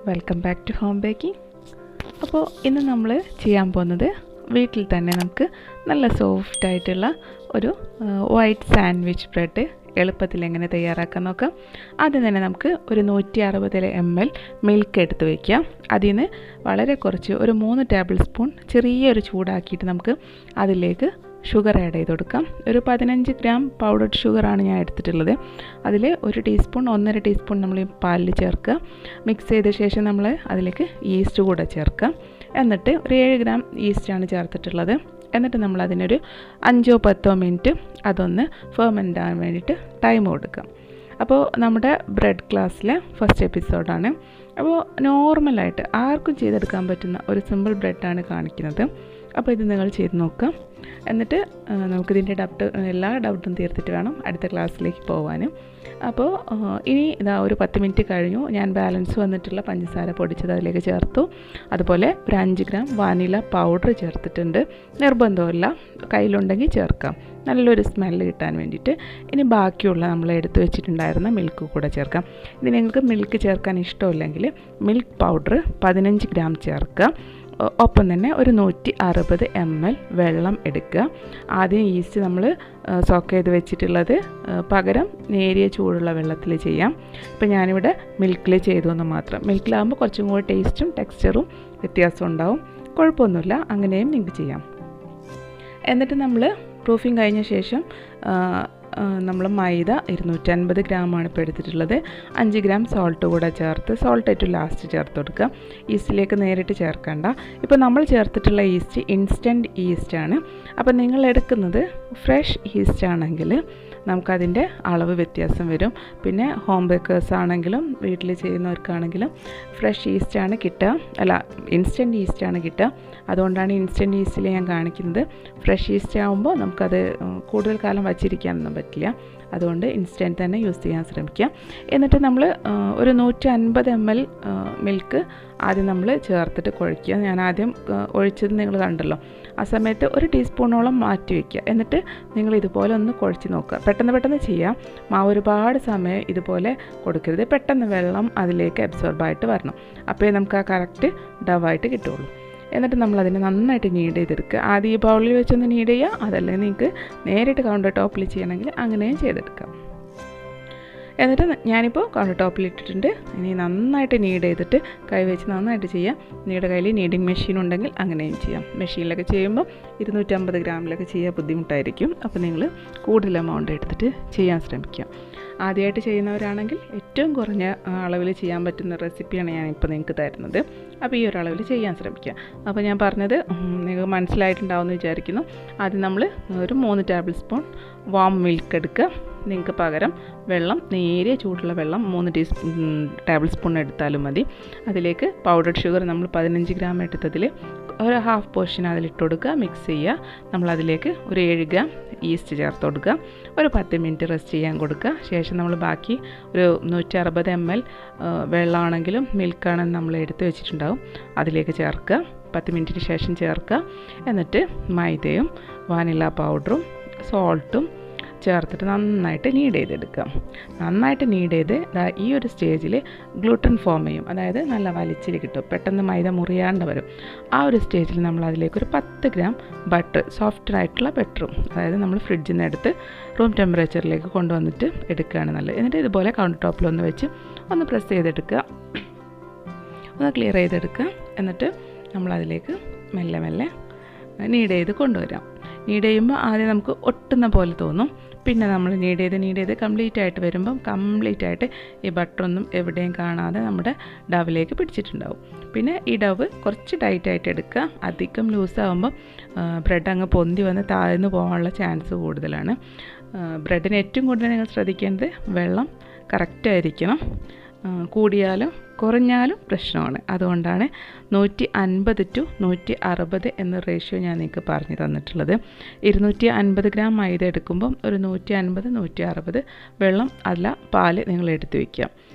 Welcome back to home baking. അപ്പോൾ ഇന്ന് നമ്മൾ ചെയ്യാൻ പോകുന്നത് വീട്ടിൽ തന്നെ നമുക്ക് നല്ല സോഫ്റ്റ് ആയിട്ടുള്ള ഒരു വൈറ്റ് സാൻഡ്വിച്ച് ബ്രെഡ് എളുപ്പത്തിൽ എങ്ങനെ തയ്യാറാക്കാൻ നോക്കാം. ആദ്യം തന്നെ നമുക്ക് ഒരു 160 ml മിൽക്ക് എടുത്ത് വയ്ക്കാം. അതിൽ നിന്ന് വളരെ കുറച്ച് ഒരു 3 ടേബിൾ സ്പൂൺ ചെറിയൊരു ചൂടാക്കിയിട്ട് നമുക്ക് അതിലേക്ക് ഷുഗർ ആഡ് ചെയ്ത് കൊടുക്കാം. ഒരു 15 ഗ്രാം പൗഡർഡ് ഷുഗറാണ് ഞാൻ എടുത്തിട്ടുള്ളത്. അതിൽ 1 ടീസ്പൂൺ 1.5 ടീസ്പൂൺ നമ്മൾ പാലിൽ ചേർക്കുക. മിക്സ് ചെയ്ത ശേഷം നമ്മൾ അതിലേക്ക് ഈസ്റ്റ് കൂടെ ചേർക്കുക. എന്നിട്ട് ഒരു 7 ഗ്രാം ഈസ്റ്റാണ് ചേർത്തിട്ടുള്ളത്. എന്നിട്ട് നമ്മൾ അതിനൊരു 5-10 മിനിറ്റ് അതൊന്ന് ഫെർമെൻ്റ് ആകാൻ വേണ്ടിയിട്ട് ടൈം കൊടുക്കാം. അപ്പോൾ നമ്മുടെ ബ്രെഡ് ക്ലാസ്സിലെ ഫസ്റ്റ് എപ്പിസോഡാണ്. അപ്പോൾ നോർമലായിട്ട് ആർക്കും ചെയ്തെടുക്കാൻ പറ്റുന്ന ഒരു സിമ്പിൾ ബ്രെഡാണ് കാണിക്കുന്നത്. അപ്പോൾ ഇത് നിങ്ങൾ ചെയ്ത് നോക്കാം. എന്നിട്ട് നമുക്കിതിൻ്റെ എല്ലാ ഡൗട്ടും തീർത്തിട്ട് വേണം അടുത്ത ക്ലാസ്സിലേക്ക് പോകാനും. അപ്പോൾ ഇനി ഇതാ ഒരു 10 മിനിറ്റ് കഴിഞ്ഞു. ഞാൻ ബാലൻസ് വന്നിട്ടുള്ള പഞ്ചസാര പൊടിച്ചത് അതിലേക്ക് ചേർത്തു. അതുപോലെ ഒരു 5 ഗ്രാം വാനില പൗഡർ ചേർത്തിട്ടുണ്ട്. നിർബന്ധമില്ല, കയ്യിലുണ്ടെങ്കിൽ ചേർക്കാം, നല്ലൊരു സ്മെല്ല് കിട്ടാൻ വേണ്ടിയിട്ട്. ഇനി ബാക്കിയുള്ള നമ്മൾ എടുത്തു വെച്ചിട്ടുണ്ടായിരുന്ന മിൽക്ക് കൂടെ ചേർക്കാം. ഇത് നിങ്ങൾക്ക് മിൽക്ക് ചേർക്കാൻ ഇഷ്ടമില്ലെങ്കിൽ മിൽക്ക് പൗഡർ 15 ഗ്രാം ചേർക്കുക. ഒപ്പം തന്നെ ഒരു 160 ml വെള്ളം എടുക്കുക. ആദ്യം ഈസ്റ്റ് നമ്മൾ സോക്ക് ചെയ്ത് വെച്ചിട്ടുള്ളത് പകരം നേരിയ ചൂടുള്ള വെള്ളത്തിൽ ചെയ്യാം. ഇപ്പോൾ ഞാനിവിടെ മിൽക്കിൽ ചെയ്തു എന്ന് മാത്രം. മിൽക്കിലാകുമ്പോൾ കുറച്ചും കൂടി ടേസ്റ്റും ടെക്സ്ചറും വ്യത്യാസം ഉണ്ടാവും. കുഴപ്പമൊന്നുമില്ല, അങ്ങനെയും നിങ്ങൾക്ക് ചെയ്യാം. എന്നിട്ട് നമ്മൾ പ്രൂഫിങ് കഴിഞ്ഞ ശേഷം നമ്മൾ മൈദ 250 ഗ്രാമാണ് ഇപ്പോൾ എടുത്തിട്ടുള്ളത്. 5 ഗ്രാം സോൾട്ട് കൂടെ ചേർത്ത്, സോൾട്ട് ഏറ്റവും ലാസ്റ്റ് ചേർത്ത് കൊടുക്കുക. ഈസ്റ്റിലേക്ക് നേരിട്ട് ചേർക്കണ്ട. ഇപ്പോൾ നമ്മൾ ചേർത്തിട്ടുള്ള ഈസ്റ്റ് ഇൻസ്റ്റൻറ്റ് ഈസ്റ്റാണ്. അപ്പോൾ നിങ്ങൾ എടുക്കുന്നത് ഫ്രഷ് ഈസ്റ്റ് ആണെങ്കിൽ നമുക്കതിൻ്റെ അളവ് വ്യത്യാസം വരും. പിന്നെ ഹോം ബേക്കേഴ്സ് ആണെങ്കിലും വീട്ടിൽ ചെയ്യുന്നവർക്കാണെങ്കിലും ഫ്രഷ് ഈസ്റ്റാണ് കിട്ടുക, അല്ല ഇൻസ്റ്റൻറ്റ് ഈസ്റ്റാണ് കിട്ടുക. അതുകൊണ്ടാണ് ഇൻസ്റ്റൻറ്റ് ഈസ്റ്റിൽ ഞാൻ കാണിക്കുന്നത്. ഫ്രഷ് ഈസ്റ്റ് ആകുമ്പോൾ നമുക്കത് കൂടുതൽ കാലം വച്ചിരിക്കാനൊന്നും പറ്റില്ല. അതുകൊണ്ട് ഇൻസ്റ്റൻറ്റ് തന്നെ യൂസ് ചെയ്യാൻ ശ്രമിക്കുക. എന്നിട്ട് നമ്മൾ ഒരു 150 ml മിൽക്ക് ആദ്യം നമ്മൾ ചേർത്തിട്ട് കുഴയ്ക്കുക. ഞാൻ ആദ്യം ഒഴിച്ചത് നിങ്ങൾ കണ്ടല്ലോ. ആ സമയത്ത് 1 ടീസ്പൂണോളം മാറ്റി വയ്ക്കുക. എന്നിട്ട് നിങ്ങൾ ഇതുപോലെ ഒന്ന് കുഴച്ച് നോക്കുക. പെട്ടെന്ന് ചെയ്യാം. മാവ് ഒരുപാട് സമയം ഇതുപോലെ കൊടുക്കരുത്. പെട്ടെന്ന് വെള്ളം അതിലേക്ക് അബ്സോർബായിട്ട് വരണം. അപ്പോൾ നമുക്ക് ആ കറക്റ്റ് ഡവായിട്ട് കിട്ടുള്ളൂ. എന്നിട്ട് നമ്മളതിനെ നന്നായിട്ട് നീഡ് ചെയ്തെടുക്കുക. ആദ്യം ഈ ബൗളിൽ വെച്ചൊന്ന് നീഡ് ചെയ്യുക. അതല്ലെങ്കിൽ നിങ്ങൾക്ക് നേരിട്ട് കൗണ്ടർ ടോപ്പിൽ ചെയ്യണമെങ്കിൽ അങ്ങനെയും ചെയ്തെടുക്കാം. എന്നിട്ട് ഞാനിപ്പോൾ കൗണ്ടർ ടോപ്പിൽ ഇട്ടിട്ടുണ്ട്. ഇനി നന്നായിട്ട് നീഡ് ചെയ്തിട്ട് കൈ വെച്ച് നന്നായിട്ട് ചെയ്യാം. നിങ്ങളുടെ കയ്യിൽ നീഡിങ് മെഷീൻ ഉണ്ടെങ്കിൽ അങ്ങനെയും ചെയ്യാം. മെഷീനിലൊക്കെ ചെയ്യുമ്പോൾ 250 ഗ്രാമിലൊക്കെ ചെയ്യാൻ ബുദ്ധിമുട്ടായിരിക്കും. അപ്പോൾ നിങ്ങൾ കൂടുതൽ എമൗണ്ട് എടുത്തിട്ട് ചെയ്യാൻ ശ്രമിക്കുക. ആദ്യമായിട്ട് ചെയ്യുന്നവരാണെങ്കിൽ ഏറ്റവും കുറഞ്ഞ അളവിൽ ചെയ്യാൻ പറ്റുന്ന റെസിപ്പിയാണ് ഞാനിപ്പോൾ നിങ്ങൾക്ക് തരുന്നത്. അപ്പോൾ ഈ ഒരു അളവിൽ ചെയ്യാൻ ശ്രമിക്കുക. അപ്പോൾ ഞാൻ പറഞ്ഞത് നിങ്ങൾക്ക് മനസ്സിലായിട്ടുണ്ടാവുമെന്ന് വിചാരിക്കുന്നു. ആദ്യം നമ്മൾ ഒരു 3 ടേബിൾ സ്പൂൺ വാം മിൽക്ക് എടുക്കുക. നിങ്ങൾക്ക് പകരം വെള്ളം, നേരിയ ചൂടുള്ള വെള്ളം 3 ടേബിൾ സ്പൂൺ എടുത്താലും മതി. അതിലേക്ക് പൗഡർഡ് ഷുഗർ നമ്മൾ 15 ഗ്രാം എടുത്തതിൽ ഒരു ഹാഫ് പോർഷൻ അതിലിട്ട് കൊടുക്കുക. മിക്സ് ചെയ്യുക. നമ്മളതിലേക്ക് ഒരു 7 ഗ്രാം ഈസ്റ്റ് ചേർത്ത് കൊടുക്കുക. ഒരു 10 മിനിറ്റ് റെസ്റ്റ് ചെയ്യാൻ കൊടുക്കുക. ശേഷം നമ്മൾ ബാക്കി ഒരു 160 ml വെള്ളമാണെങ്കിലും മിൽക്കാണെന്ന് നമ്മൾ എടുത്ത് വെച്ചിട്ടുണ്ടാകും, അതിലേക്ക് ചേർക്കുക. 10 മിനിറ്റിന് ശേഷം ചേർക്കുക. എന്നിട്ട് മൈദയും വാനില പൗഡറും സോൾട്ടും ചേർത്തിട്ട് നന്നായിട്ട് നീഡ് ചെയ്തെടുക്കുക. നന്നായിട്ട് നീഡ് ചെയ്ത് ഈ ഒരു സ്റ്റേജിൽ ഗ്ലൂട്ടൻ ഫോം ചെയ്യും. അതായത് നല്ല വലിച്ചിൽ കിട്ടും, പെട്ടെന്ന് മൈദ മുറിയാണ്ട് വരും. ആ ഒരു സ്റ്റേജിൽ നമ്മൾ അതിലേക്ക് ഒരു 10 ഗ്രാം ബട്ടർ, സോഫ്റ്റ് ആയിട്ടുള്ള ബട്ടറും, അതായത് നമ്മൾ ഫ്രിഡ്ജിൽ നിന്ന് എടുത്ത് റൂം ടെമ്പറേച്ചറിലേക്ക് കൊണ്ടുവന്നിട്ട് എടുക്കുകയാണ് നല്ലത്. എന്നിട്ട് ഇതുപോലെ കൗണ്ടർ ടോപ്പിലൊന്ന് വെച്ച് ഒന്ന് പ്രസ് ചെയ്തെടുക്കുക, ഒന്ന് ക്ലിയർ ചെയ്തെടുക്കുക. എന്നിട്ട് നമ്മളതിലേക്ക് മെല്ലെ മെല്ലെ നീഡ് ചെയ്ത് കൊണ്ടുവരാം. നീഡ് ചെയ്യുമ്പോൾ ആദ്യം നമുക്ക് ഒട്ടുന്ന പോലെ തോന്നും. പിന്നെ നമ്മൾ നീഡ് ചെയ്ത് കംപ്ലീറ്റ് ആയിട്ട് വരുമ്പം കംപ്ലീറ്റ് ആയിട്ട് ഈ ബട്ടറൊന്നും എവിടെയും കാണാതെ നമ്മുടെ ഡവിലേക്ക് പിടിച്ചിട്ടുണ്ടാവും. പിന്നെ ഈ ഡവ് കുറച്ച് ടൈറ്റായിട്ട് എടുക്കുക. അധികം ലൂസാകുമ്പം ബ്രെഡ് അങ്ങ് പൊന്തി വന്ന് താഴ്ന്നു പോകാനുള്ള ചാൻസ് കൂടുതലാണ്. ബ്രെഡിന് ഏറ്റവും കൂടുതൽ നിങ്ങൾ ശ്രദ്ധിക്കേണ്ടത് വെള്ളം കറക്റ്റായിരിക്കണം. കൂടിയാലും കുറഞ്ഞാലും പ്രശ്നമാണ്. അതുകൊണ്ടാണ് 150 to 160 എന്ന റേഷ്യോ ഞാൻ നിങ്ങൾക്ക് പറഞ്ഞു തന്നിട്ടുള്ളത്. 250 ഗ്രാം മൈദ എടുക്കുമ്പം ഒരു 150-160 വെള്ളം അല്ല പാല് നിങ്ങൾ എടുത്ത് വയ്ക്കുക.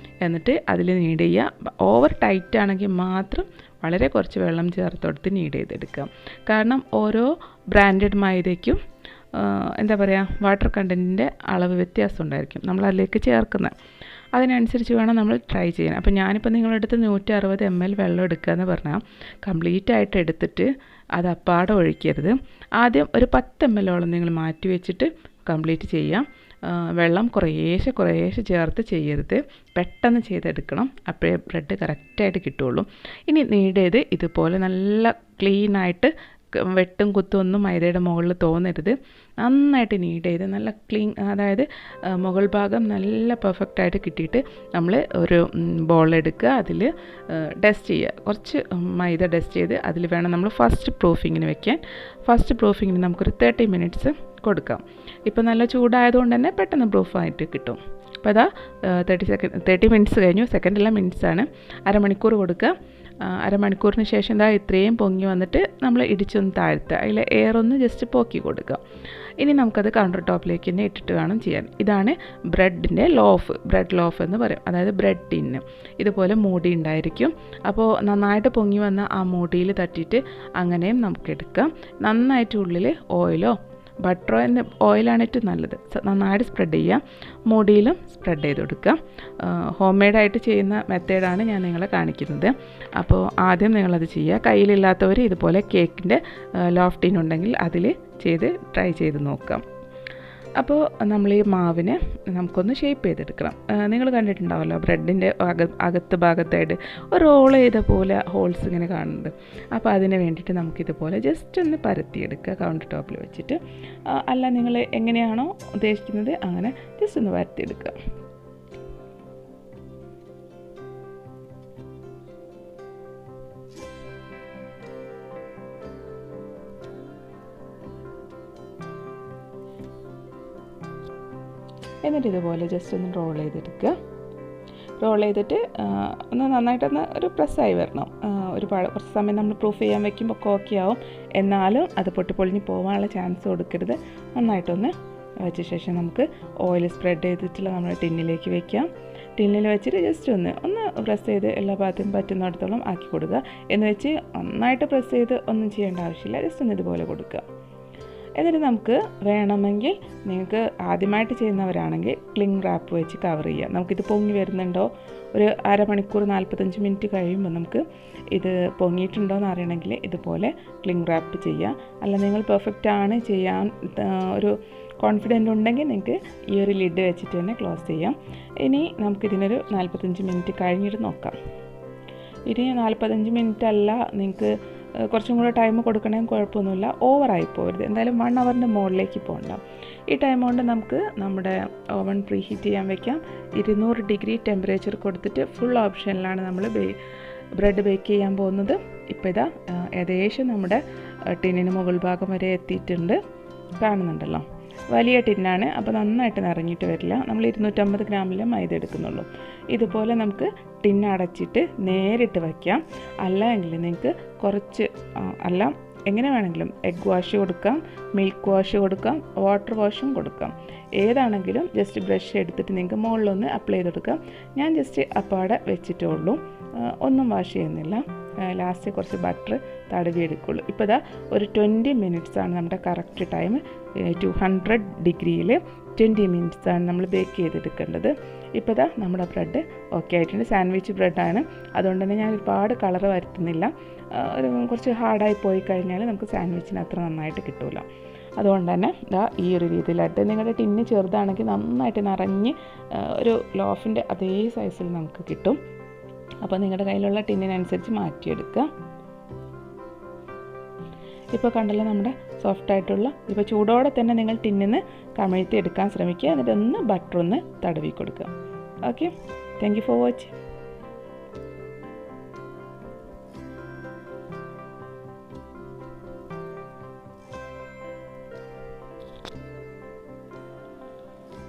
എന്നിട്ട് അതിൽ നീഡ് ചെയ്യുക. ഓവർ ടൈറ്റ് ആണെങ്കിൽ മാത്രം വളരെ കുറച്ച് വെള്ളം ചേർത്ത് കൊടുത്ത് നീഡ് ചെയ്തെടുക്കാം. കാരണം ഓരോ ബ്രാൻഡഡ് മൈദയ്ക്കും എന്താ പറയുക, വാട്ടർ കണ്ടൻറ്റിൻ്റെ അളവ് വ്യത്യാസം ഉണ്ടായിരിക്കും നമ്മൾ അതിലേക്ക് ചേർക്കുന്നത്. അതിനനുസരിച്ച് വേണം നമ്മൾ ട്രൈ ചെയ്യാൻ. അപ്പോൾ ഞാനിപ്പോൾ നിങ്ങളുടെ അടുത്ത് 160 ml വെള്ളം എടുക്കുക എന്ന് പറഞ്ഞാൽ കംപ്ലീറ്റ് ആയിട്ട് എടുത്തിട്ട് അത് അപ്പാടെ ഒഴിക്കരുത്. ആദ്യം ഒരു 10 ml നിങ്ങൾ മാറ്റി വെച്ചിട്ട് കംപ്ലീറ്റ് ചെയ്യാം. വെള്ളം കുറേശ്ശെ ചേർത്ത് ചെയ്യരുത്, പെട്ടെന്ന് ചെയ്തെടുക്കണം, അപ്പോഴേ ബ്രെഡ് കറക്റ്റായിട്ട് കിട്ടുള്ളൂ. ഇനി നീടേത് ഇതുപോലെ നല്ല ക്ലീനായിട്ട് വെട്ടും കുത്തും ഒന്നും മൈദയുടെ മുകളിൽ തോന്നരുത്. നന്നായിട്ട് നീഡ് ചെയ്ത് നല്ല ക്ലീൻ, അതായത് മുകൾ ഭാഗം നല്ല പെർഫെക്റ്റായിട്ട് കിട്ടിയിട്ട് നമ്മൾ ഒരു ബോൾ എടുക്കുക, അതിൽ ഡസ്റ്റ് ചെയ്യുക, കുറച്ച് മൈദ ഡസ്റ്റ് ചെയ്ത് അതിൽ വേണം നമ്മൾ ഫസ്റ്റ് പ്രൂഫിങ്ങിന് വെക്കാൻ. ഫസ്റ്റ് പ്രൂഫിങ്ങിന് നമുക്കൊരു 30 minutes കൊടുക്കാം. ഇപ്പോൾ നല്ല ചൂടായതുകൊണ്ട് തന്നെ പെട്ടെന്ന് പ്രൂഫായിട്ട് കിട്ടും. അപ്പോൾ അതാ 30 minutes കഴിഞ്ഞു, സെക്കൻഡെല്ലാം മിനിറ്റ്സാണ്. അരമണിക്കൂർ കൊടുക്കുക. അരമണിക്കൂറിന് ശേഷം എന്താ ഇത്രയും പൊങ്ങി വന്നിട്ട് നമ്മൾ ഇടിച്ചൊന്ന് താഴ്ത്തുക, അതിൽ എയറൊന്ന് ജസ്റ്റ് പോക്കി കൊടുക്കുക. ഇനി നമുക്കത് കൗണ്ടർ ടോപ്പിലേക്ക് തന്നെ ഇട്ടിട്ട് വേണം ചെയ്യാൻ. ഇതാണ് ബ്രെഡിൻ്റെ ലോഫ്, ബ്രെഡ് ലോഫ് എന്ന് പറയും. അതായത് ബ്രെഡ് ടിന്ന് ഇതുപോലെ മൂടി ഉണ്ടായിരിക്കും. അപ്പോൾ നന്നായിട്ട് പൊങ്ങി വന്ന ആ മൂടിയിൽ തട്ടിയിട്ട് അങ്ങനെയും നമുക്കെടുക്കാം. നന്നായിട്ട് ഉള്ളിൽ ഓയിലോ ബട്ടറോ എന്ന് ഓയിലാണ് ഏറ്റവും നല്ലത്. നന്നായിട്ട് സ്പ്രെഡ് ചെയ്യുക, മൂടിയിലും സ്പ്രെഡ് ചെയ്ത് കൊടുക്കുക. ഹോം മെയ്ഡായിട്ട് ചെയ്യുന്ന മെത്തേഡാണ് ഞാൻ നിങ്ങളെ കാണിക്കുന്നത്. അപ്പോൾ ആദ്യം നിങ്ങളത് ചെയ്യുക. കയ്യിലില്ലാത്തവർ ഇതുപോലെ കേക്കിൻ്റെ ലോഫ് ടിൻ ഉണ്ടെങ്കിൽ അതിൽ ട്രൈ ചെയ്ത് നോക്കാം. അപ്പോൾ നമ്മൾ ഈ മാവിനെ നമുക്കൊന്ന് ഷേപ്പ് ചെയ്തെടുക്കണം. നിങ്ങൾ കണ്ടിട്ടുണ്ടാവുമല്ലോ ബ്രെഡിൻ്റെ അകത്ത് ഭാഗത്തായിട്ട് ഒരു റോൾ ചെയ്ത പോലെ ഹോൾസ് ഇങ്ങനെ കാണുന്നുണ്ട്. അപ്പോൾ അതിന് വേണ്ടിയിട്ട് നമുക്കിതുപോലെ ജസ്റ്റ് ഒന്ന് പരത്തിയെടുക്കുക കൗണ്ടർ ടോപ്പിൽ വെച്ചിട്ട്. അല്ല നിങ്ങൾ എങ്ങനെയാണോ ഉദ്ദേശിക്കുന്നത് അങ്ങനെ ജസ്റ്റ് ഒന്ന് പരത്തിയെടുക്കുക. എന്നിട്ട് ഇതുപോലെ ജസ്റ്റ് ഒന്ന് റോൾ ചെയ്തെടുക്കുക. റോൾ ചെയ്തിട്ട് ഒന്ന് നന്നായിട്ടൊന്ന് ഒരു പ്രസ്സായി വരണം. കുറച്ച് സമയം നമ്മൾ പ്രൂഫ് ചെയ്യാൻ വെക്കുമ്പോൾ കോക്കി ആവും, എന്നാലും അത് പൊട്ടിപ്പൊളിഞ്ഞ് പോകാനുള്ള ചാൻസ് കൊടുക്കരുത്. നന്നായിട്ടൊന്ന് വെച്ച ശേഷം നമുക്ക് ഓയിൽ സ്പ്രെഡ് ചെയ്തിട്ടുള്ള നമ്മുടെ ടിന്നിലേക്ക് വെക്കാം. ടിന്നിൽ വെച്ചിട്ട് ജസ്റ്റ് ഒന്ന് പ്രസ് ചെയ്ത് എല്ലാ ഭാഗത്തും പറ്റുന്നിടത്തോളം ആക്കി കൊടുക്കുക. എന്ന് വെച്ച് നന്നായിട്ട് പ്രസ് ചെയ്ത് ഒന്നും ചെയ്യേണ്ട ആവശ്യമില്ല, ജസ്റ്റ് ഒന്ന് ഇതുപോലെ കൊടുക്കുക. എന്നിട്ട് നമുക്ക് വേണമെങ്കിൽ നിങ്ങൾക്ക് ആദ്യമായിട്ട് ചെയ്യുന്നവരാണെങ്കിൽ ക്ലിങ് റാപ്പ് വെച്ച് കവർ ചെയ്യുക. നമുക്കിത് പൊങ്ങി വരുന്നുണ്ടോ, ഒരു അരമണിക്കൂർ 45 മിനിറ്റ് കഴിയുമ്പോൾ നമുക്ക് ഇത് പൊങ്ങിയിട്ടുണ്ടോ എന്ന് അറിയണമെങ്കിൽ ഇതുപോലെ ക്ലിങ് റാപ്പ് ചെയ്യുക. അല്ല നിങ്ങൾ പെർഫെക്റ്റ് ആണ് ചെയ്യാൻ ഒരു കോൺഫിഡൻ്റ് ഉണ്ടെങ്കിൽ നിങ്ങൾക്ക് ഈ ഒരു ലിഡ് വെച്ചിട്ട് തന്നെ ക്ലോസ് ചെയ്യാം. ഇനി നമുക്കിതിനൊരു 45 മിനിറ്റ് കഴിഞ്ഞിട്ട് നോക്കാം. ഇനി 45 മിനിറ്റ് അല്ല, നിങ്ങൾക്ക് കുറച്ചും കൂടെ ടൈം കൊടുക്കണമെങ്കിൽ കുഴപ്പമൊന്നുമില്ല, ഓവറായി പോകരുത്. എന്തായാലും 1 hourൻ്റെ മുകളിലേക്ക് പോകണ്ട. ഈ ടൈം കൊണ്ട് നമുക്ക് നമ്മുടെ ഓവൻ പ്രീ ഹീറ്റ് ചെയ്യാൻ വെക്കാം. 200 ഡിഗ്രി ടെമ്പറേച്ചർ കൊടുത്തിട്ട് ഫുൾ ഓപ്ഷനിലാണ് നമ്മൾ ബ്രെഡ് ബേക്ക് ചെയ്യാൻ പോകുന്നത്. ഇപ്പോൾ ഇതാ ഏകദേശം നമ്മുടെ ടിന്നിന് മുകൾ ഭാഗം വരെ എത്തിയിട്ടുണ്ട്, കാണുന്നുണ്ടല്ലോ. വലിയ ടിന്നാണ്, അപ്പോൾ നന്നായിട്ട് നിറങ്ങിയിട്ട് വരില്ല. നമ്മൾ 250 ഗ്രാമിലെ മൈദ എടുക്കുന്നുള്ളൂ. ഇതുപോലെ നമുക്ക് ടിന്ന് അടച്ചിട്ട് നേരിട്ട് വയ്ക്കാം. അല്ല എങ്കിൽ നിങ്ങൾക്ക് കുറച്ച് എങ്ങനെ വേണമെങ്കിലും എഗ് വാഷ് കൊടുക്കാം, മിൽക്ക് വാഷ് കൊടുക്കാം, വാട്ടർ വാഷും കൊടുക്കാം. ഏതാണെങ്കിലും ജസ്റ്റ് ബ്രഷ് എടുത്തിട്ട് നിങ്ങൾക്ക് മുകളിലൊന്ന് അപ്ലൈ ചെയ്ത് കൊടുക്കാം. ഞാൻ ജസ്റ്റ് അപ്പാടെ വെച്ചിട്ടേ ഉള്ളൂ, ഒന്നും വാഷ് ചെയ്യുന്നില്ല. ലാസ്റ്റ് കുറച്ച് ബട്ടർ തടവി എടുക്കുള്ളൂ. ഇപ്പോൾ ഇതാ ഒരു 20 മിനിറ്റ്സാണ് നമ്മുടെ കറക്റ്റ് ടൈം. 200 ഡിഗ്രിയിൽ 20 മിനിറ്റ്സാണ് നമ്മൾ ബേക്ക് ചെയ്തെടുക്കേണ്ടത്. ഇപ്പോൾ ഇതാ നമ്മുടെ ബ്രെഡ് ഓക്കെ ആയിട്ടുണ്ട്. സാൻഡ്വിച്ച് ബ്രെഡാണ്, അതുകൊണ്ട് തന്നെ ഞാൻ ഒരുപാട് കളർ വരുത്തുന്നില്ല. കുറച്ച് ഹാർഡായി പോയി കഴിഞ്ഞാൽ നമുക്ക് സാൻഡ്വിച്ചിന് അത്ര നന്നായിട്ട് കിട്ടില്ല. അതുകൊണ്ട് തന്നെ ഈ ഒരു രീതിയിലായിട്ട് നിങ്ങളുടെ ടിന്ന് ചെറുതാണെങ്കിൽ നന്നായിട്ട് നിറഞ്ഞ് ഒരു ലോഫിൻ്റെ അതേ സൈസിൽ നമുക്ക് കിട്ടും. അപ്പോൾ നിങ്ങളുടെ കയ്യിലുള്ള ടിന്നിനനുസരിച്ച് മാറ്റിയെടുക്കുക. ഇപ്പോൾ കണ്ടല്ലോ നമ്മുടെ സോഫ്റ്റായിട്ടുള്ള. ഇപ്പോൾ ചൂടോടെ തന്നെ നിങ്ങൾ ടിന്നിന്ന് കമഴ്ത്തി എടുക്കാൻ ശ്രമിക്കുക. എന്നിട്ട് ഒന്ന് ബട്ടർ ഒന്ന് തടവി കൊടുക്കുക. Okay, thank you for watching.